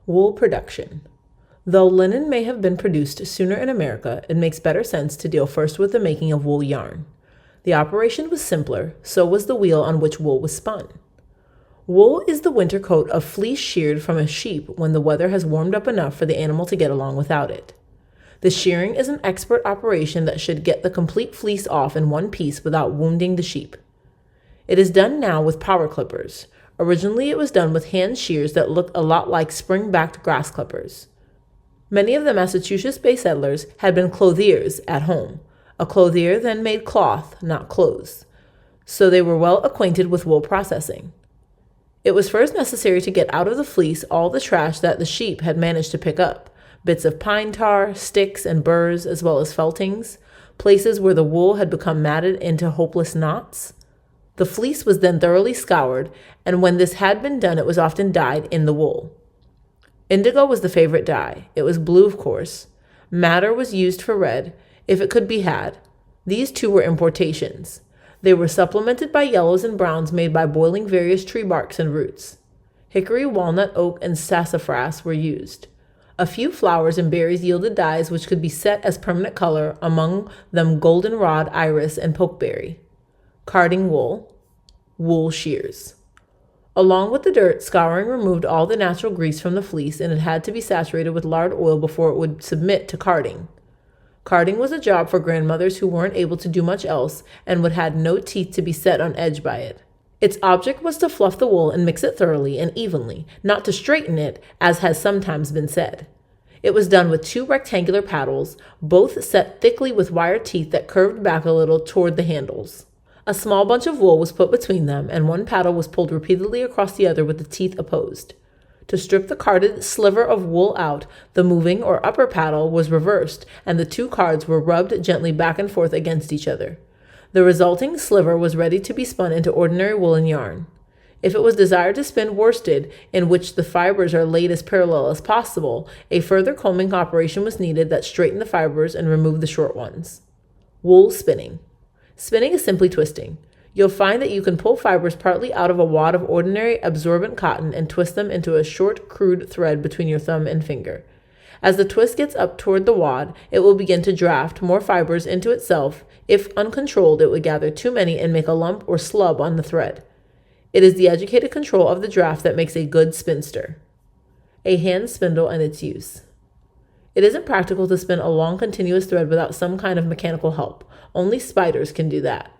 Wool production. Though linen may have been produced sooner in America, it makes better sense to deal first with the making of wool yarn. The operation was simpler, so was the wheel on which wool was spun. Wool is the winter coat of fleece sheared from a sheep when the weather has warmed up enough for the animal to get along without it. The shearing is an expert operation that should get the complete fleece off in one piece without wounding the sheep. It is done now with power clippers. Originally, it was done with hand shears that looked a lot like spring-backed grass clippers. Many of the Massachusetts-based settlers had been clothiers at home. A clothier then made cloth, not clothes, so they were well acquainted with wool processing. It was first necessary to get out of the fleece all the trash that the sheep had managed to pick up, bits of pine tar, sticks, and burrs, as well as feltings, places where the wool had become matted into hopeless knots. The fleece was then thoroughly scoured, and when this had been done, it was often dyed in the wool. Indigo was the favorite dye. It was blue, of course. Madder was used for red, if it could be had. These two were importations. They were supplemented by yellows and browns made by boiling various tree barks and roots. Hickory, walnut, oak, and sassafras were used. A few flowers and berries yielded dyes which could be set as permanent color, among them goldenrod, iris, and pokeberry. Carding wool. Wool shears. Along with the dirt, scouring removed all the natural grease from the fleece, and it had to be saturated with lard oil before it would submit to carding. Carding was a job for grandmothers who weren't able to do much else and would had no teeth to be set on edge by it. Its object was to fluff the wool and mix it thoroughly and evenly, not to straighten it, as has sometimes been said. It was done with two rectangular paddles, both set thickly with wire teeth that curved back a little toward the handles. A small bunch of wool was put between them, and one paddle was pulled repeatedly across the other with the teeth opposed. To strip the carded sliver of wool out, the moving or upper paddle was reversed, and the two cards were rubbed gently back and forth against each other. The resulting sliver was ready to be spun into ordinary woolen yarn. If it was desired to spin worsted, in which the fibers are laid as parallel as possible, a further combing operation was needed that straightened the fibers and removed the short ones. Wool spinning. Spinning is simply twisting. You'll find that you can pull fibers partly out of a wad of ordinary absorbent cotton and twist them into a short, crude thread between your thumb and finger. As the twist gets up toward the wad, it will begin to draft more fibers into itself. If uncontrolled, it would gather too many and make a lump or slub on the thread. It is the educated control of the draft that makes a good spinster. A hand spindle and its use. It isn't practical to spin a long continuous thread without some kind of mechanical help. Only spiders can do that.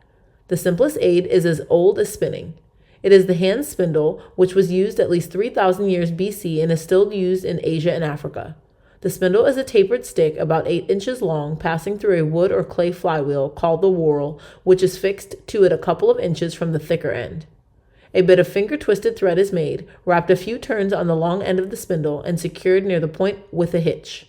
The simplest aid is as old as spinning. It is the hand spindle, which was used at least 3,000 years BC and is still used in Asia and Africa. The spindle is a tapered stick about 8 inches long, passing through a wood or clay flywheel called the whorl, which is fixed to it a couple of inches from the thicker end. A bit of finger-twisted thread is made, wrapped a few turns on the long end of the spindle, and secured near the point with a hitch.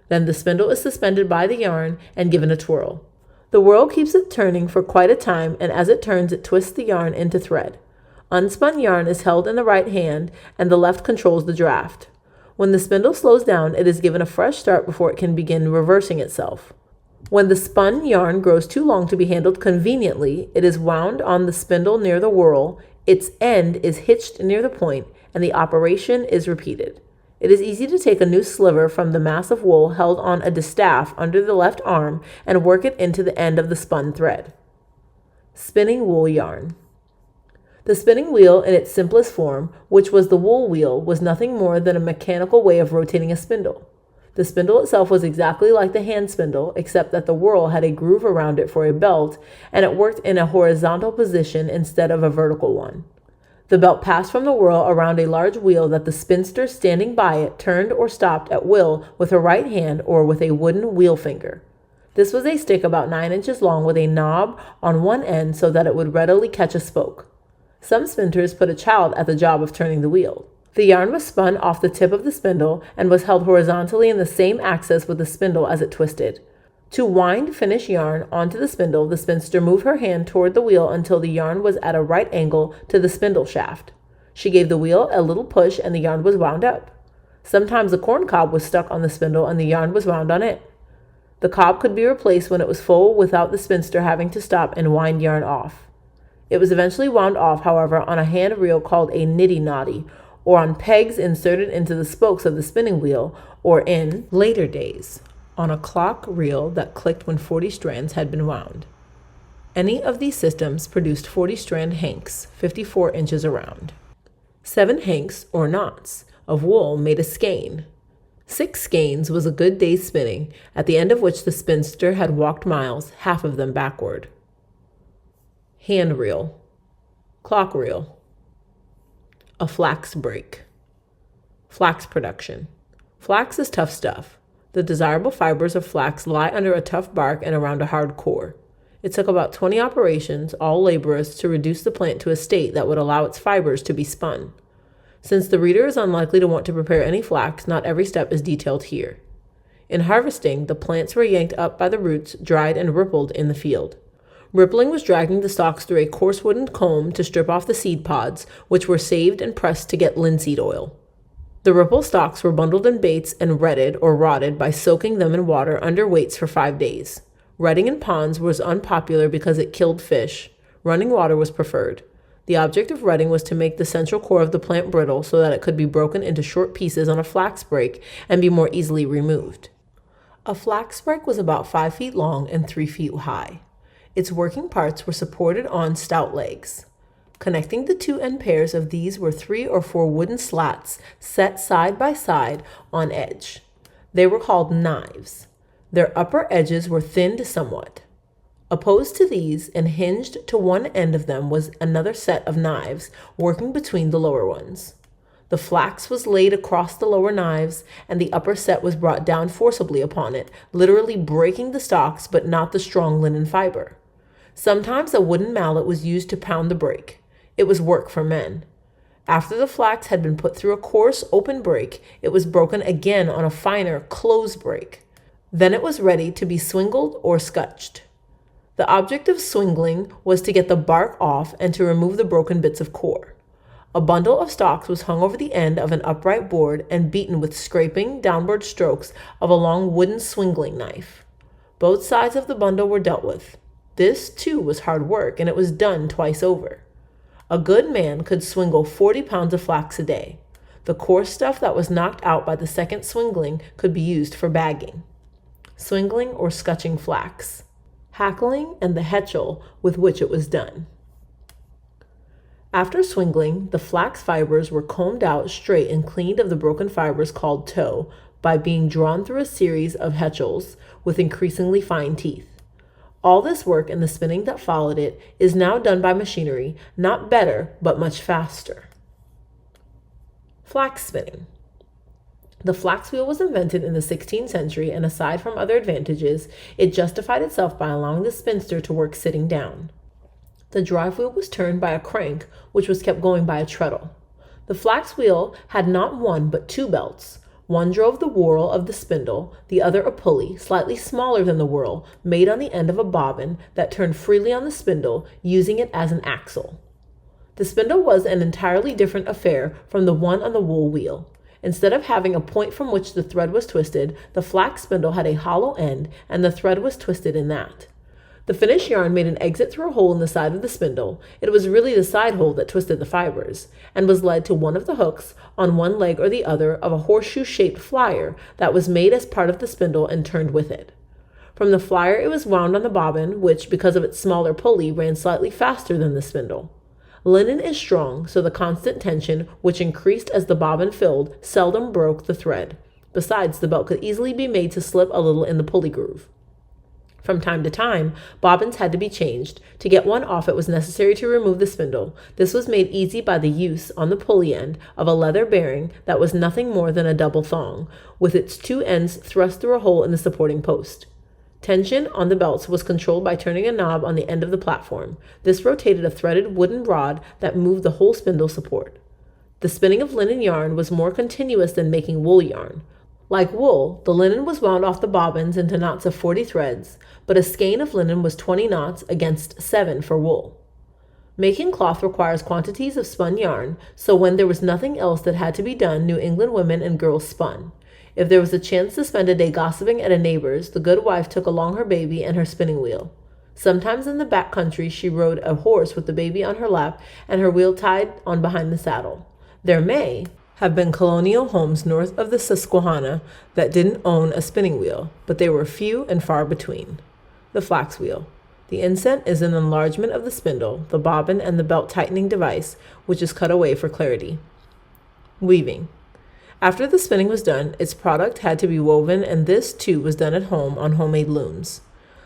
Then the spindle is suspended by the yarn and given a twirl. The whirl keeps it turning for quite a time, and as it turns, it twists the yarn into thread. Unspun yarn is held in the right hand, and the left controls the draft. When the spindle slows down, it is given a fresh start before it can begin reversing itself. When the spun yarn grows too long to be handled conveniently, it is wound on the spindle near the whorl, its end is hitched near the point, and the operation is repeated. It is easy to take a new sliver from the mass of wool held on a distaff under the left arm and work it into the end of the spun thread. Spinning wool yarn. The spinning wheel in its simplest form, which was the wool wheel, was nothing more than a mechanical way of rotating a spindle. The spindle itself was exactly like the hand spindle, except that the whorl had a groove around it for a belt, and it worked in a horizontal position instead of a vertical one. The belt passed from the whorl around a large wheel that the spinster standing by it turned or stopped at will with her right hand or with a wooden wheel finger. This was a stick about 9 inches long with a knob on one end so that it would readily catch a spoke. Some spinners put a child at the job of turning the wheel. The yarn was spun off the tip of the spindle and was held horizontally in the same axis with the spindle as it twisted. To wind finished yarn onto the spindle, the spinster moved her hand toward the wheel until the yarn was at a right angle to the spindle shaft. She gave the wheel a little push and the yarn was wound up. Sometimes the corn cob was stuck on the spindle and the yarn was wound on it. The cob could be replaced when it was full without the spinster having to stop and wind yarn off. It was eventually wound off, however, on a hand reel called a niddy noddy, or on pegs inserted into the spokes of the spinning wheel, or in later days, on a clock reel that clicked when 40 strands had been wound. Any of these systems produced 40-strand hanks, 54 inches around. 7 hanks, or knots, of wool made a skein. 6 skeins was a good day's spinning, at the end of which the spinster had walked miles, half of them backward. Hand reel. Clock reel. A flax break. Flax production. Flax is tough stuff. The desirable fibers of flax lie under a tough bark and around a hard core. It took about 20 operations, all laborious, to reduce the plant to a state that would allow its fibers to be spun. Since the reader is unlikely to want to prepare any flax, not every step is detailed here. In harvesting, the plants were yanked up by the roots, dried, and rippled in the field. Rippling was dragging the stalks through a coarse wooden comb to strip off the seed pods, which were saved and pressed to get linseed oil. The ripple stalks were bundled in baits and retted or rotted by soaking them in water under weights for 5 days. Retting in ponds was unpopular because it killed fish. Running water was preferred. The object of retting was to make the central core of the plant brittle so that it could be broken into short pieces on a flax break and be more easily removed. A flax break was about 5 feet long and 3 feet high. Its working parts were supported on stout legs. Connecting the 2 end pairs of these were 3 or 4 wooden slats set side by side on edge. They were called knives. Their upper edges were thinned somewhat. Opposed to these and hinged to one end of them was another set of knives working between the lower ones. The flax was laid across the lower knives, and the upper set was brought down forcibly upon it, literally breaking the stalks but not the strong linen fiber. Sometimes a wooden mallet was used to pound the break. It was work for men. After the flax had been put through a coarse open break, it was broken again on a finer close break. Then it was ready to be swingled or scutched. The object of swingling was to get the bark off and to remove the broken bits of core. A bundle of stalks was hung over the end of an upright board and beaten with scraping, downward strokes of a long wooden swingling knife. Both sides of the bundle were dealt with. This, too, was hard work, and it was done twice over. A good man could swingle 40 pounds of flax a day. The coarse stuff that was knocked out by the second swingling could be used for bagging. Swingling or scutching flax. Hackling and the hetchel with which it was done. After swingling, the flax fibers were combed out straight and cleaned of the broken fibers called tow by being drawn through a series of hetchels with increasingly fine teeth. All this work and the spinning that followed it is now done by machinery, not better, but much faster. Flax spinning. The flax wheel was invented in the 16th century, and aside from other advantages, it justified itself by allowing the spinster to work sitting down. The drive wheel was turned by a crank, which was kept going by a treadle. The flax wheel had not one but 2 belts. One drove the whorl of the spindle, the other a pulley, slightly smaller than the whorl, made on the end of a bobbin that turned freely on the spindle, using it as an axle. The spindle was an entirely different affair from the one on the wool wheel. Instead of having a point from which the thread was twisted, the flax spindle had a hollow end, and the thread was twisted in that. The finished yarn made an exit through a hole in the side of the spindle. It was really the side hole that twisted the fibers, and was led to one of the hooks on one leg or the other of a horseshoe-shaped flyer that was made as part of the spindle and turned with it. From the flyer it was wound on the bobbin, which, because of its smaller pulley, ran slightly faster than the spindle. Linen is strong, so the constant tension, which increased as the bobbin filled, seldom broke the thread. Besides, the belt could easily be made to slip a little in the pulley groove. From time to time, bobbins had to be changed. To get one off, it was necessary to remove the spindle. This was made easy by the use, on the pulley end, of a leather bearing that was nothing more than a double thong, with its 2 ends thrust through a hole in the supporting post. Tension on the belts was controlled by turning a knob on the end of the platform. This rotated a threaded wooden rod that moved the whole spindle support. The spinning of linen yarn was more continuous than making wool yarn. Like wool, the linen was wound off the bobbins into knots of 40 threads, but a skein of linen was 20 knots against 7 for wool. Making cloth requires quantities of spun yarn, so when there was nothing else that had to be done, New England women and girls spun. If there was a chance to spend a day gossiping at a neighbor's, the good wife took along her baby and her spinning wheel. Sometimes in the back country she rode a horse with the baby on her lap and her wheel tied on behind the saddle. There may have been colonial homes north of the Susquehanna that didn't own a spinning wheel, but they were few and far between. The flax wheel. The incent is an enlargement of the spindle, the bobbin, and the belt tightening device, which is cut away for clarity. Weaving. After the spinning was done, its product had to be woven, and this too was done at home on homemade looms.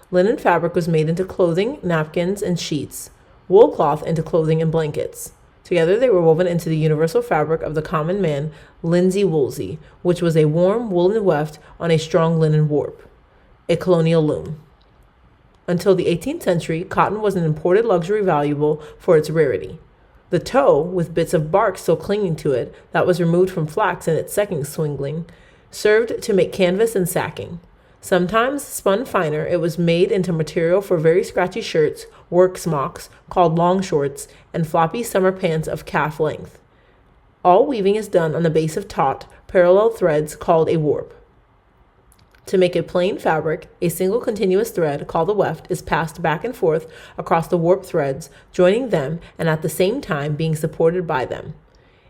Linen fabric was made into clothing, napkins, and sheets, wool cloth into clothing and blankets. Together they were woven into the universal fabric of the common man, linsey woolsey, which was a warm woolen weft on a strong linen warp. A colonial loom. Until the 18th century, cotton was an imported luxury valuable for its rarity. The tow, with bits of bark still clinging to it, that was removed from flax in its second swingling, served to make canvas and sacking. Sometimes spun finer, it was made into material for very scratchy shirts, work smocks, called long shorts, and floppy summer pants of calf length. All weaving is done on the base of taut, parallel threads called a warp. To make a plain fabric, a single continuous thread, called the weft, is passed back and forth across the warp threads, joining them and at the same time being supported by them.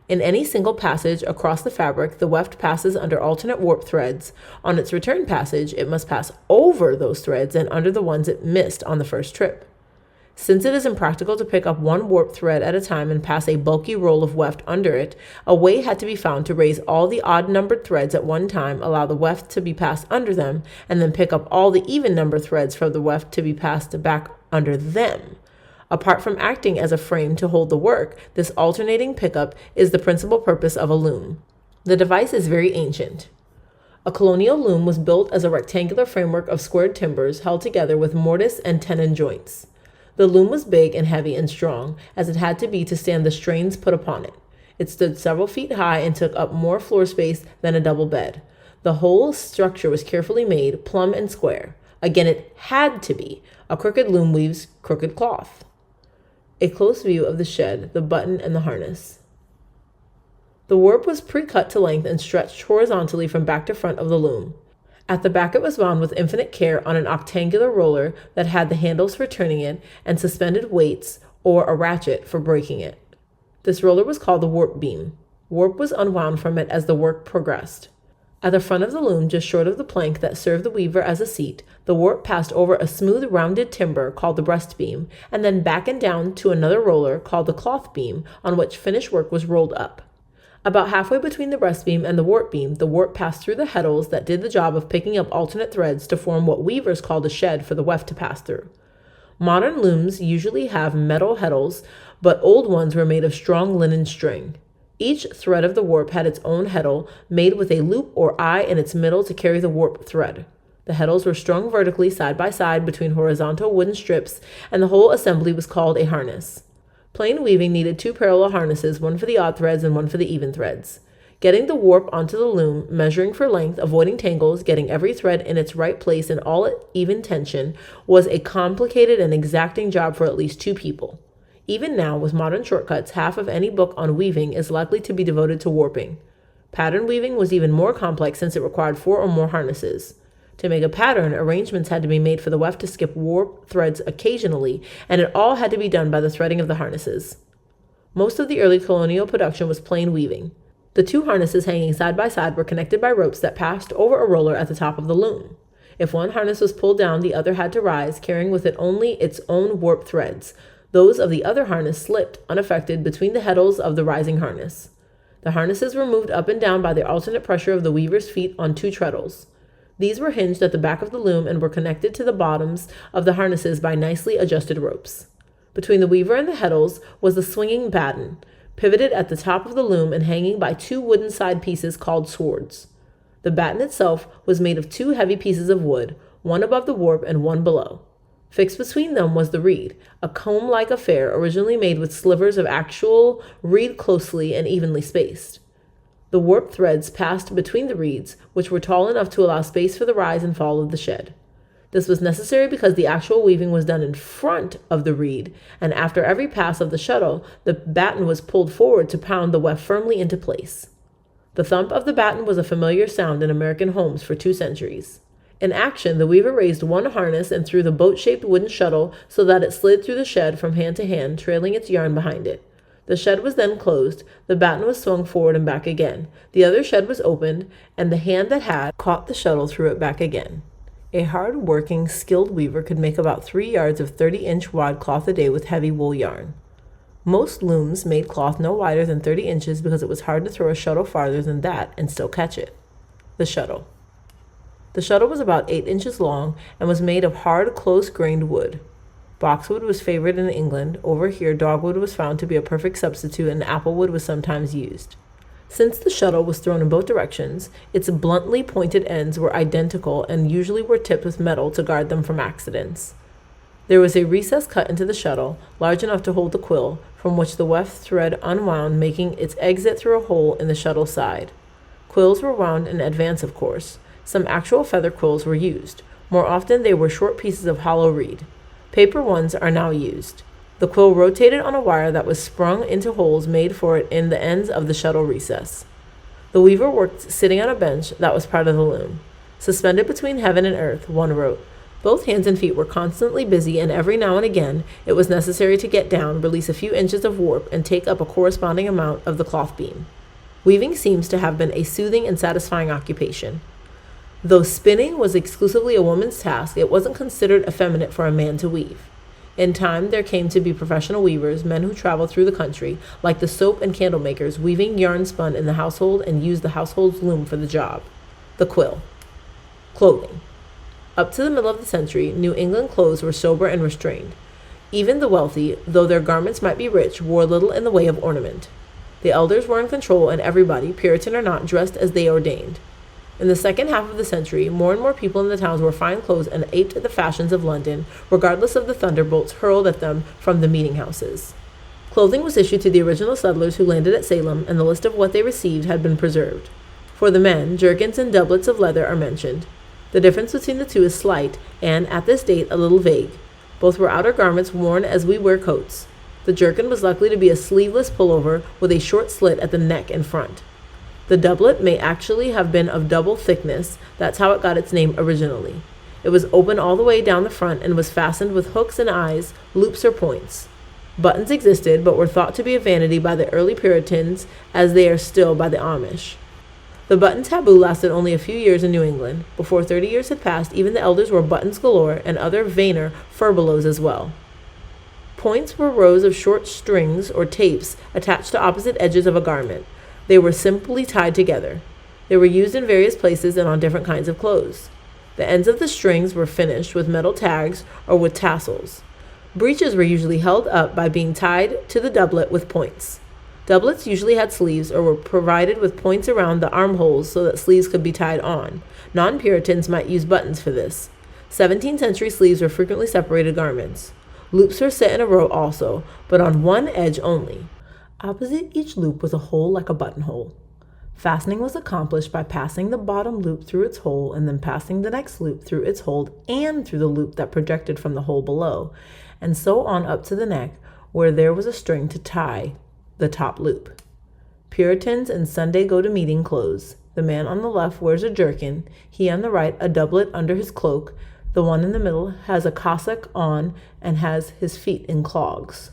In any single passage across the fabric, the weft passes under alternate warp threads. On its return passage, it must pass over those threads and under the ones it missed on the first trip. Since it is impractical to pick up one warp thread at a time and pass a bulky roll of weft under it, a way had to be found to raise all the odd-numbered threads at one time, allow the weft to be passed under them, and then pick up all the even-numbered threads from the weft to be passed back under them. Apart from acting as a frame to hold the work, this alternating pickup is the principal purpose of a loom. The device is very ancient. A colonial loom was built as a rectangular framework of squared timbers held together with mortise and tenon joints. The loom was big and heavy and strong, as it had to be to stand the strains put upon it. It stood several feet high and took up more floor space than a double bed. The whole structure was carefully made, plumb and square. Again, it had to be. A crooked loom weaves crooked cloth. A close view of the shed, the button, and the harness. The warp was pre-cut to length and stretched horizontally from back to front of the loom. At the back it was wound with infinite care on an octangular roller that had the handles for turning it and suspended weights or a ratchet for breaking it. This roller was called the warp beam. Warp was unwound from it as the work progressed. At the front of the loom, just short of the plank that served the weaver as a seat, the warp passed over a smooth rounded timber called the breast beam, and then back and down to another roller called the cloth beam, on which finished work was rolled up. About halfway between the breast beam and the warp passed through the heddles that did the job of picking up alternate threads to form what weavers called a shed for the weft to pass through. Modern looms usually have metal heddles, but old ones were made of strong linen string. Each thread of the warp had its own heddle, made with a loop or eye in its middle to carry the warp thread. The heddles were strung vertically side by side between horizontal wooden strips, and the whole assembly was called a harness. Plain weaving needed two parallel harnesses, one for the odd threads and one for the even threads. Getting the warp onto the loom, measuring for length, avoiding tangles, getting every thread in its right place and all at even tension was a complicated and exacting job for at least two people. Even now, with modern shortcuts, half of any book on weaving is likely to be devoted to warping. Pattern weaving was even more complex since it required 4 or more harnesses. To make a pattern, arrangements had to be made for the weft to skip warp threads occasionally, and it all had to be done by the threading of the harnesses. Most of the early colonial production was plain weaving. The two harnesses hanging side by side were connected by ropes that passed over a roller at the top of the loom. If one harness was pulled down, the other had to rise, carrying with it only its own warp threads. Those of the other harness slipped, unaffected, between the heddles of the rising harness. The harnesses were moved up and down by the alternate pressure of the weaver's feet on 2 treadles. These were hinged at the back of the loom and were connected to the bottoms of the harnesses by nicely adjusted ropes. Between the weaver and the heddles was the swinging batten, pivoted at the top of the loom and hanging by 2 wooden side pieces called swords. The batten itself was made of 2 heavy pieces of wood, one above the warp and one below. Fixed between them was the reed, a comb-like affair originally made with slivers of actual reed closely and evenly spaced. The warp threads passed between the reeds, which were tall enough to allow space for the rise and fall of the shed. This was necessary because the actual weaving was done in front of the reed, and after every pass of the shuttle, the batten was pulled forward to pound the weft firmly into place. The thump of the batten was a familiar sound in American homes for 2 centuries. In action, the weaver raised one harness and threw the boat-shaped wooden shuttle so that it slid through the shed from hand to hand, trailing its yarn behind it. The shed was then closed, the batten was swung forward and back again. The other shed was opened, and the hand that had caught the shuttle threw it back again. A hard-working, skilled weaver could make about 3 yards of 30-inch wide cloth a day with heavy wool yarn. Most looms made cloth no wider than 30 inches because it was hard to throw a shuttle farther than that and still catch it. The shuttle. The shuttle was about 8 inches long and was made of hard, close-grained wood. Boxwood was favored in England. Over here, dogwood was found to be a perfect substitute, and applewood was sometimes used. Since the shuttle was thrown in both directions, its bluntly pointed ends were identical and usually were tipped with metal to guard them from accidents. There was a recess cut into the shuttle, large enough to hold the quill, from which the weft thread unwound, making its exit through a hole in the shuttle side. Quills were wound in advance, of course. Some actual feather quills were used. More often, they were short pieces of hollow reed. Paper ones are now used. The quill rotated on a wire that was sprung into holes made for it in the ends of the shuttle recess. The weaver worked sitting on a bench that was part of the loom. Suspended between heaven and earth, one wrote. Both hands and feet were constantly busy, and every now and again it was necessary to get down, release a few inches of warp, and take up a corresponding amount of the cloth beam. Weaving seems to have been a soothing and satisfying occupation. Though spinning was exclusively a woman's task, it wasn't considered effeminate for a man to weave. In time, there came to be professional weavers, men who traveled through the country, like the soap and candle makers, weaving yarn spun in the household and used the household's loom for the job. The quill. Clothing. Up to the middle of the century, New England clothes were sober and restrained. Even the wealthy, though their garments might be rich, wore little in the way of ornament. The elders were in control, and everybody, Puritan or not, dressed as they ordained. In the second half of the century, more and more people in the towns wore fine clothes and aped the fashions of London, regardless of the thunderbolts hurled at them from the meeting houses. Clothing was issued to the original settlers who landed at Salem, and the list of what they received had been preserved. For the men, jerkins and doublets of leather are mentioned. The difference between the two is slight, and, at this date, a little vague. Both were outer garments worn as we wear coats. The jerkin was likely to be a sleeveless pullover with a short slit at the neck and front. The doublet may actually have been of double thickness. That's how it got its name originally. It was open all the way down the front and was fastened with hooks and eyes, loops or points. Buttons existed, but were thought to be a vanity by the early Puritans, as they are still by the Amish. The button taboo lasted only a few years in New England. Before 30 years had passed, even the elders wore buttons galore and other vainer furbelows as well. Points were rows of short strings or tapes attached to opposite edges of a garment. They were simply tied together. They were used in various places and on different kinds of clothes. The ends of the strings were finished with metal tags or with tassels. Breeches were usually held up by being tied to the doublet with points. Doublets usually had sleeves or were provided with points around the armholes so that sleeves could be tied on. Non-Puritans might use buttons for this. 17th century sleeves were frequently separated garments. Loops were set in a row also, but on one edge only. Opposite each loop was a hole like a buttonhole. Fastening was accomplished by passing the bottom loop through its hole and then passing the next loop through its hole and through the loop that projected from the hole below, and so on up to the neck, where there was a string to tie the top loop. Puritans in Sunday go-to-meeting clothes. The man on the left wears a jerkin, he on the right a doublet under his cloak, the one in the middle has a cassock on and has his feet in clogs.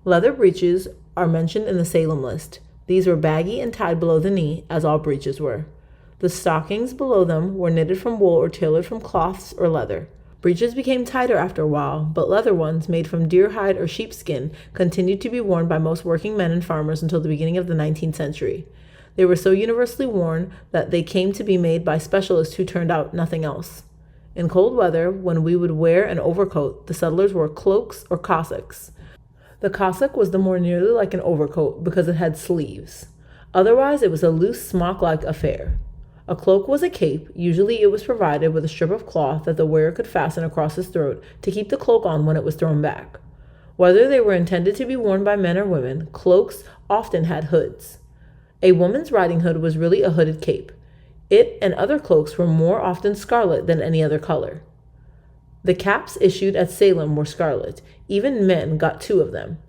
Leather breeches are mentioned in the Salem list. These were baggy and tied below the knee, as all breeches were. The stockings below them were knitted from wool or tailored from cloths or leather. Breeches became tighter after a while, but leather ones, made from deer hide or sheepskin, continued to be worn by most working men and farmers until the beginning of the 19th century. They were so universally worn that they came to be made by specialists who turned out nothing else. In cold weather, when we would wear an overcoat, the settlers wore cloaks or cassocks. The cassock was the more nearly like an overcoat because it had sleeves. Otherwise, it was a loose smock-like affair. A cloak was a cape. Usually it was provided with a strip of cloth that the wearer could fasten across his throat to keep the cloak on when it was thrown back. Whether they were intended to be worn by men or women, cloaks often had hoods. A woman's riding hood was really a hooded cape. It and other cloaks were more often scarlet than any other color. The caps issued at Salem were scarlet. Even men got 2 of them.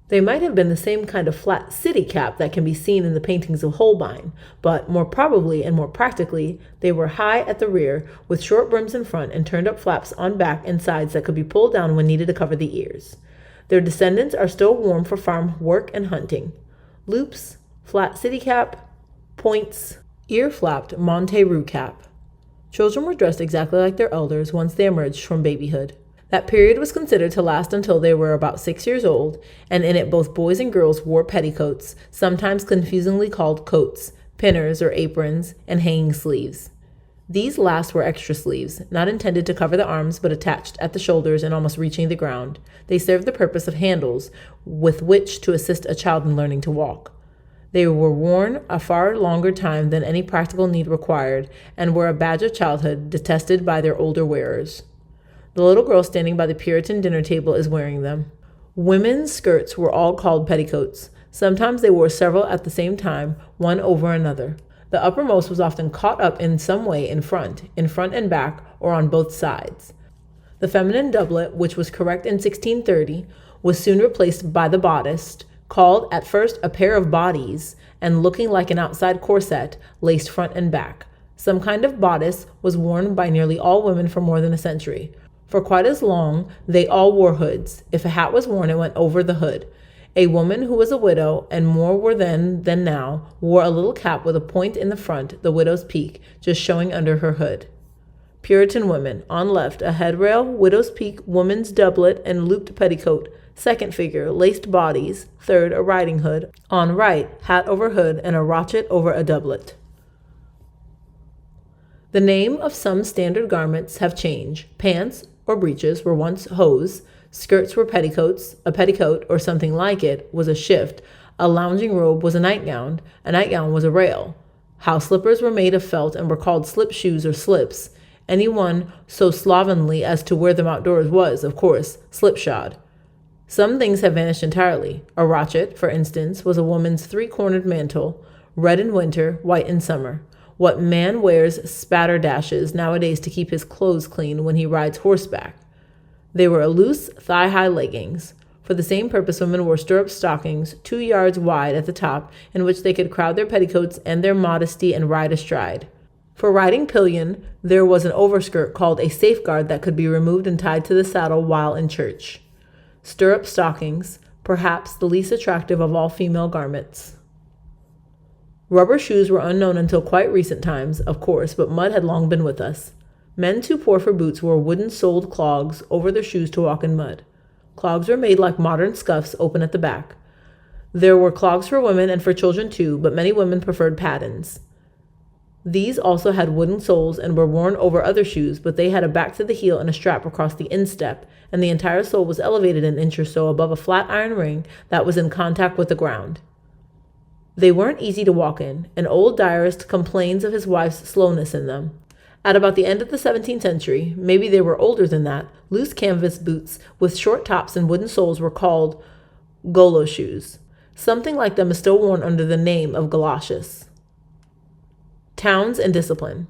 They might have been the same kind of flat city cap that can be seen in the paintings of Holbein, but more probably and more practically, they were high at the rear, with short brims in front and turned up flaps on back and sides that could be pulled down when needed to cover the ears. Their descendants are still worn for farm work and hunting. Loops, flat city cap, points, ear-flapped Monterey cap. Children were dressed exactly like their elders once they emerged from babyhood. That period was considered to last until they were about 6 years old, and in it both boys and girls wore petticoats, sometimes confusingly called coats, pinners or aprons, and hanging sleeves. These last were extra sleeves, not intended to cover the arms but attached at the shoulders and almost reaching the ground. They served the purpose of handles with which to assist a child in learning to walk. They were worn a far longer time than any practical need required, and were a badge of childhood detested by their older wearers. The little girl standing by the Puritan dinner table is wearing them. Women's skirts were all called petticoats. Sometimes they wore several at the same time, one over another. The uppermost was often caught up in some way in front and back, or on both sides. The feminine doublet, which was correct in 1630, was soon replaced by the bodice, called at first a pair of bodies, and looking like an outside corset, laced front and back. Some kind of bodice was worn by nearly all women for more than a century. For quite as long, they all wore hoods. If a hat was worn, it went over the hood. A woman who was a widow, and more were then than now, wore a little cap with a point in the front, the widow's peak, just showing under her hood. Puritan women. On left, a headrail, widow's peak, woman's doublet, and looped petticoat. Second figure, laced bodies. Third, a riding hood. On right, hat over hood, and a rochet over a doublet. The name of some standard garments have changed. Pants, or breeches, were once hose. Skirts were petticoats. A petticoat, or something like it, was a shift. A lounging robe was a nightgown. A nightgown was a rail. House slippers were made of felt and were called slip shoes or slips. Anyone so slovenly as to wear them outdoors was, of course, slipshod. Some things have vanished entirely. A rochet, for instance, was a woman's three-cornered mantle, red in winter, white in summer. What man wears spatterdashes nowadays to keep his clothes clean when he rides horseback? They were loose, thigh-high leggings. For the same purpose, women wore stirrup stockings 2 yards wide at the top, in which they could crowd their petticoats and their modesty and ride astride. For riding pillion, there was an overskirt called a safeguard that could be removed and tied to the saddle while in church. Stirrup stockings, perhaps the least attractive of all female garments. Rubber shoes were unknown until quite recent times, of course, but mud had long been with us. Men too poor for boots wore wooden-soled clogs over their shoes to walk in mud. Clogs were made like modern scuffs, open at the back. There were clogs for women and for children too, but many women preferred pattens. These also had wooden soles and were worn over other shoes, but they had a back to the heel and a strap across the instep, and the entire sole was elevated an inch or so above a flat iron ring that was in contact with the ground. They weren't easy to walk in. An old diarist complains of his wife's slowness in them. At about the end of the 17th century, maybe they were older than that, loose canvas boots with short tops and wooden soles were called golo shoes. Something like them is still worn under the name of galoshes. Towns and discipline.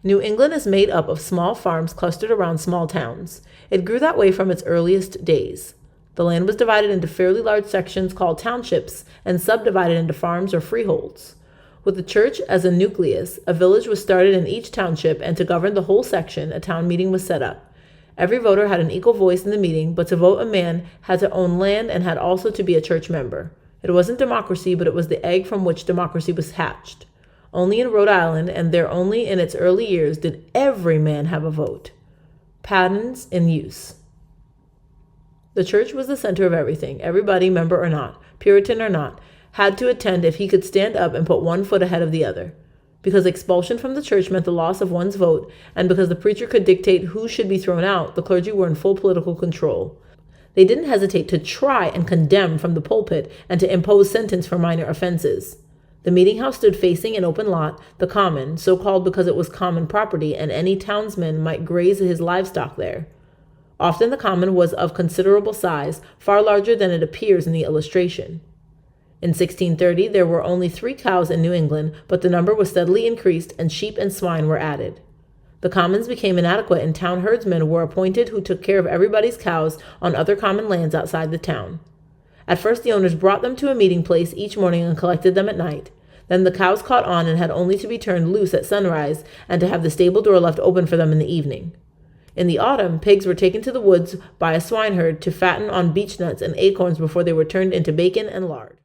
New England is made up of small farms clustered around small towns. It grew that way from its earliest days. The land was divided into fairly large sections called townships and subdivided into farms or freeholds. With the church as a nucleus, a village was started in each township, and to govern the whole section, a town meeting was set up. Every voter had an equal voice in the meeting, but to vote a man had to own land and had also to be a church member. It wasn't democracy, but it was the egg from which democracy was hatched. Only in Rhode Island, and there only in its early years, did every man have a vote. Patents in use. The church was the center of everything. Everybody, member or not, Puritan or not, had to attend if he could stand up and put one foot ahead of the other. Because expulsion from the church meant the loss of one's vote, and because the preacher could dictate who should be thrown out, the clergy were in full political control. They didn't hesitate to try and condemn from the pulpit and to impose sentence for minor offenses. The meeting house stood facing an open lot, the common, so called because it was common property, and any townsman might graze his livestock there. Often the common was of considerable size, far larger than it appears in the illustration. In 1630, there were only 3 cows in New England, but the number was steadily increased, and sheep and swine were added. The commons became inadequate, and town herdsmen were appointed who took care of everybody's cows on other common lands outside the town. At first, the owners brought them to a meeting place each morning and collected them at night. Then the cows caught on and had only to be turned loose at sunrise and to have the stable door left open for them in the evening. In the autumn, pigs were taken to the woods by a swineherd to fatten on beech nuts and acorns before they were turned into bacon and lard.